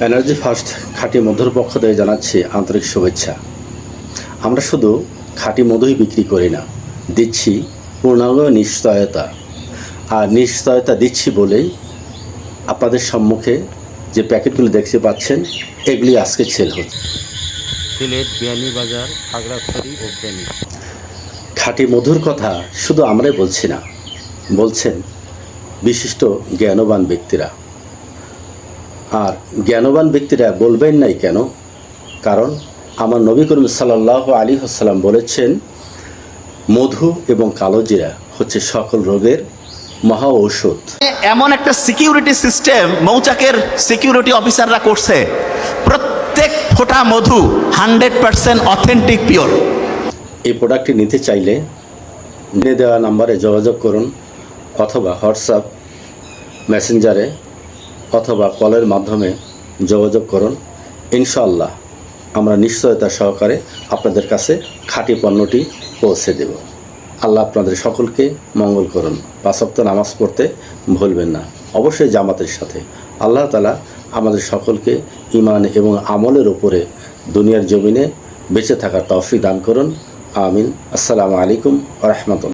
Energy first খাঁটি মধুর পক্ষ থেকে জানাচ্ছি আন্তরিক শুভেচ্ছা। আমরা শুধু খাঁটি মধুই বিক্রি করি না, দিচ্ছি পূর্ণাঙ্গ নিশ্চয়তা। আর নিশ্চয়তা দিচ্ছি বলেই আপনাদের সম্মুখে যে প্যাকেটগুলি দেখতে পাচ্ছেন, এগুলি আজকে সেল হচ্ছে। সিলেট বিয়ানীবাজার, খাগড়াছড়ি ও ফেনী। খাঁটি মধুর কথা শুধু আমরাই বলছি না, বলছেন বিশিষ্ট জ্ঞানবান ব্যক্তিরা। আর জ্ঞানবান ব্যক্তিরা বলবেন নাই কেন? কারণ আমার নবী করিম সাল্লাল্লাহু আলাইহি ওয়াসাল্লাম বলেছেন, মধু এবং কালোজিরা হচ্ছে সকল রোগের মহা ঔষধ। এমন একটা সিকিউরিটি সিস্টেম মৌচাকের সিকিউরিটি অফিসাররা করছে, প্রত্যেক ফোঁটা মধু 100% অথেন্টিক পিওর। এই প্রোডাক্টটি নিতে চাইলে নিয়ে দেওয়া নাম্বারে যোগাযোগ করুন, অথবা হোয়াটসঅ্যাপ মেসেঞ্জারে অথবা কলের মাধ্যমে যোগাযোগ করুন। ইনশাআল্লাহ আমরা নিশ্চয়তা সহকারে আপনাদের কাছে খাঁটি পণ্যটি পৌঁছে দেব। আল্লাহ আপনাদের সকলকে মঙ্গল করুন। 5 ওয়াক্ত নামাজ পড়তে ভুলবেন না, অবশ্যই জামাতের সাথে। আল্লাহ তাআলা আমাদের সকলকে ঈমান এবং আমলের উপরে দুনিয়ার জমিনে বেঁচে থাকার তৌফিক দান করুন। আমিন। আসসালামু আলাইকুম ওয়া রাহমাতুল্লাহ।